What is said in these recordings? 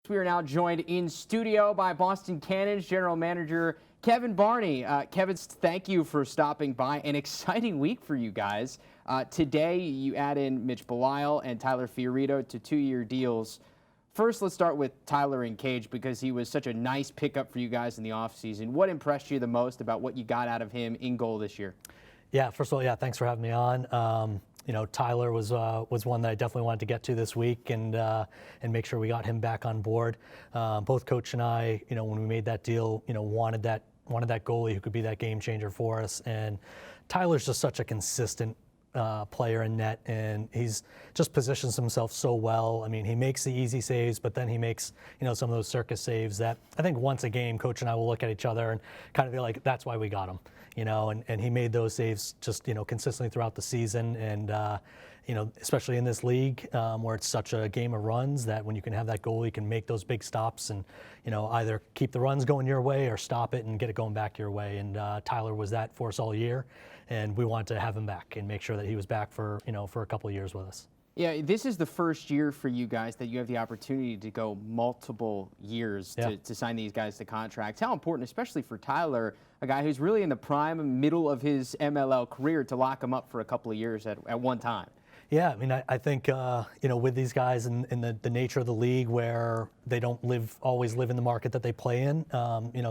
We are now joined in studio by Boston Cannons General Manager Kevin Barney. Kevin, thank you for stopping by. An exciting week for you guys. Today, you add in Mitch Belisle and Tyler Fiorito to 2-year deals. First, let's start with Tyler in cage because he was such a nice pickup for you guys in the offseason. What impressed you the most about what you got out of him in goal this year? Yeah, first of all, thanks for having me on. Tyler was one that I definitely wanted to get to this week and make sure we got him back on board. Both Coach and I, when we made that deal, wanted that goalie who could be that game changer for us. And Tyler's just such a consistent player in net, and he's just positions himself so well. I mean, he makes the easy saves, but then he makes, some of those circus saves that I think once a game, Coach and I will look at each other and kind of be like, that's why we got him, and he made those saves just, consistently throughout the season. And, especially in this league where it's such a game of runs that when you can have that goalie, you can make those big stops and, either keep the runs going your way or stop it and get it going back your way. And Tyler was that for us all year. And we wanted to have him back and make sure that he was back for, for a couple of years with us. Yeah, this is the first year for you guys that you have the opportunity to go multiple years to sign these guys to contracts. How important, especially for Tyler, a guy who's really in the prime middle of his MLL career, to lock him up for a couple of years at one time? Yeah, I mean, I think, with these guys in the nature of the league where they don't always live in the market that they play in,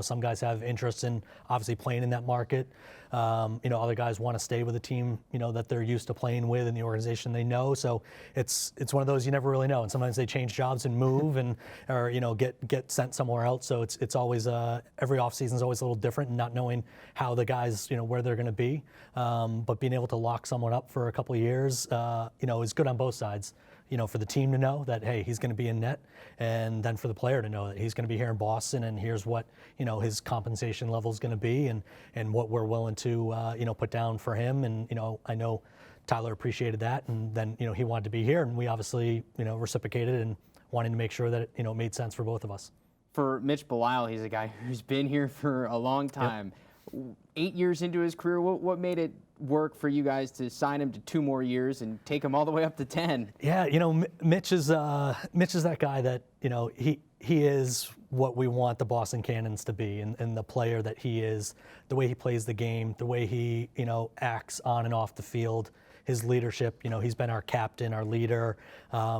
some guys have interest in obviously playing in that market. Other guys want to stay with a team, that they're used to playing with in the organization they know. So it's one of those you never really know. And sometimes they change jobs and move or get sent somewhere else. So it's always, every offseason is always a little different, and not knowing how the guys, where they're going to be. But being able to lock someone up for a couple of years, is good on both sides. For the team to know that, hey, he's going to be in net, and then for the player to know that he's going to be here in Boston, and here's what, his compensation level is going to be, and what we're willing to, put down for him. And, I know Tyler appreciated that, and then, he wanted to be here, and we obviously, reciprocated and wanted to make sure that it made sense for both of us. For Mitch Belisle, he's a guy who's been here for a long time. Yep. 8 years into his career, what made it work for you guys to sign him to 2 more years and take him all the way up to 10? Yeah, Mitch is that guy that, he is what we want the Boston Cannons to be, and the player that he is, the way he plays the game, the way he, acts on and off the field, his leadership. He's been our captain, our leader.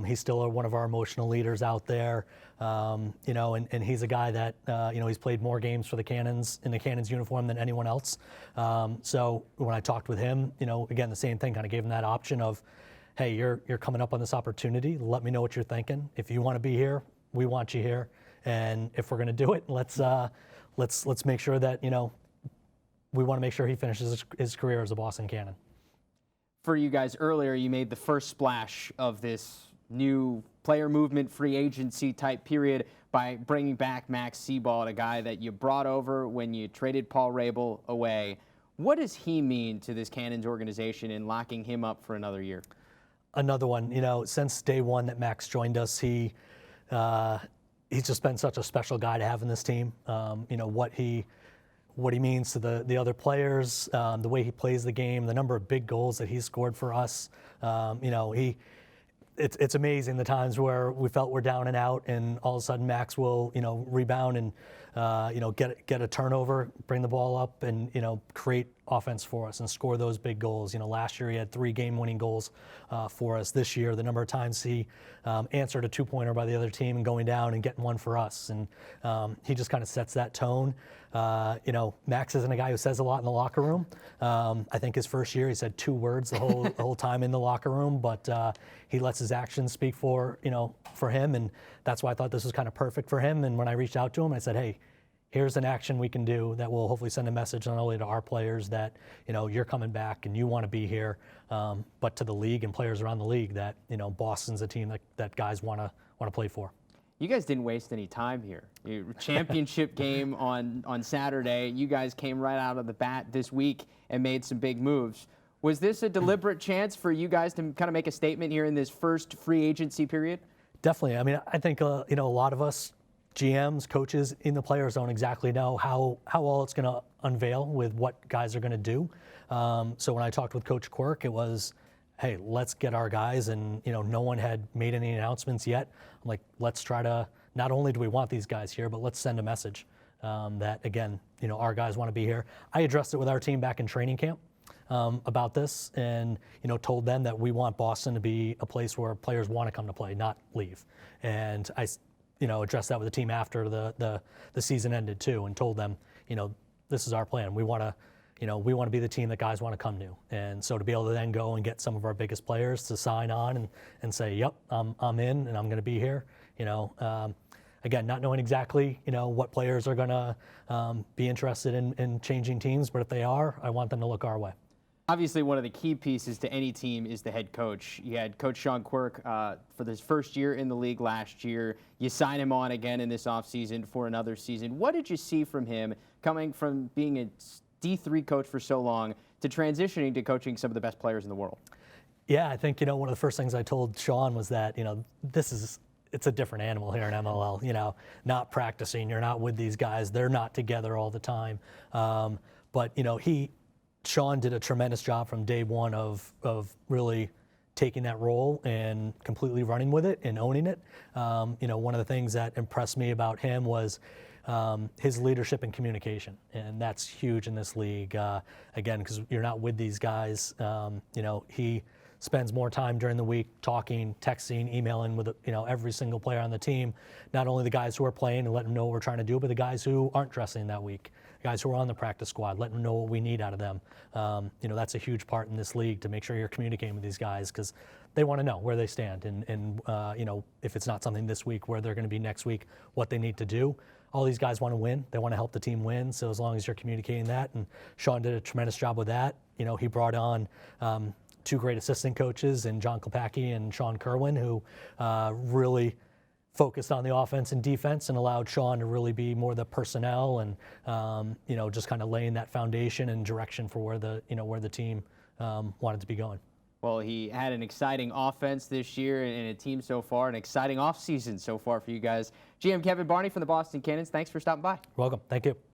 He's still one of our emotional leaders out there. And he's a guy that, he's played more games for the Cannons in the Cannons uniform than anyone else. So when I talked with him, again, the same thing, kind of gave him that option of, hey, you're coming up on this opportunity. Let me know what you're thinking. If you want to be here, we want you here. And if we're going to do it, let's make sure that, we want to make sure he finishes his career as a Boston Cannon. For you guys earlier, you made the first splash of this new player movement, free agency type period by bringing back Max Seabald, a guy that you brought over when you traded Paul Rabel away. What does he mean to this Cannons organization in locking him up for another year? Another one, since day one that Max joined us, he's just been such a special guy to have in this team. What he means to the other players, the way he plays the game, the number of big goals that he's scored for us. It's amazing the times where we felt we're down and out, and all of a sudden Max will, rebound and, get a turnover, bring the ball up, and, create offense for us and score those big goals. Last year he had 3 game-winning goals for us. This year, the number of times he answered a 2-pointer by the other team and going down and getting one for us. And he just kind of sets that tone. Max isn't a guy who says a lot in the locker room. I think his first year he said 2 words the whole time in the locker room, but he lets his actions speak for him, and that's why I thought this was kind of perfect for him. And when I reached out to him, I said, hey, here's an action we can do that will hopefully send a message not only to our players that, you're coming back and you want to be here, but to the league and players around the league that, Boston's a team that guys want to play for. You guys didn't waste any time here. Championship game on Saturday. You guys came right out of the bat this week and made some big moves. Was this a deliberate chance for you guys to kind of make a statement here in this first free agency period? Definitely. I mean, I think, a lot of us GMs, coaches in the players don't exactly know how all it's going to unveil with what guys are going to do. So when I talked with Coach Quirk, it was, hey, let's get our guys, and no one had made any announcements yet. I'm like, let's try to not only do we want these guys here, but let's send a message that, again, our guys want to be here. I addressed it with our team back in training camp about this, and told them that we want Boston to be a place where players want to come to play, not leave. And I addressed that with the team after the season ended too, and told them, this is our plan. We want to be the team that guys want to come to. And so to be able to then go and get some of our biggest players to sign on and say, yep, I'm in and I'm going to be here. Again, not knowing exactly, what players are going to be interested in changing teams, but if they are, I want them to look our way. Obviously, one of the key pieces to any team is the head coach. You had Coach Sean Quirk for his first year in the league last year. You sign him on again in this offseason for another season. What did you see from him coming from being a D3 coach for so long to transitioning to coaching some of the best players in the world? Yeah, I think, one of the first things I told Sean was that, it's a different animal here in MLL, not practicing. You're not with these guys. They're not together all the time. But, Sean did a tremendous job from day one of really taking that role and completely running with it and owning it. One of the things that impressed me about him was his leadership and communication, and that's huge in this league. Again, because you're not with these guys. He spends more time during the week talking, texting, emailing with every single player on the team. Not only the guys who are playing and letting them know what we're trying to do, but the guys who aren't dressing that week, guys who are on the practice squad, letting them know what we need out of them. That's a huge part in this league, to make sure you're communicating with these guys, because they want to know where they stand and if it's not something this week, where they're going to be next week, what they need to do. All these guys want to win. They want to help the team win. So as long as you're communicating that, and Sean did a tremendous job with that. He brought on two great assistant coaches in John Kopacki and Sean Kerwin, who really focused on the offense and defense and allowed Sean to really be more the personnel and just kind of laying that foundation and direction for where the team wanted to be going. Well, he had an exciting offense this year and a team so far, an exciting offseason so far for you guys. GM Kevin Barney from the Boston Cannons, thanks for stopping by. Welcome. Thank you.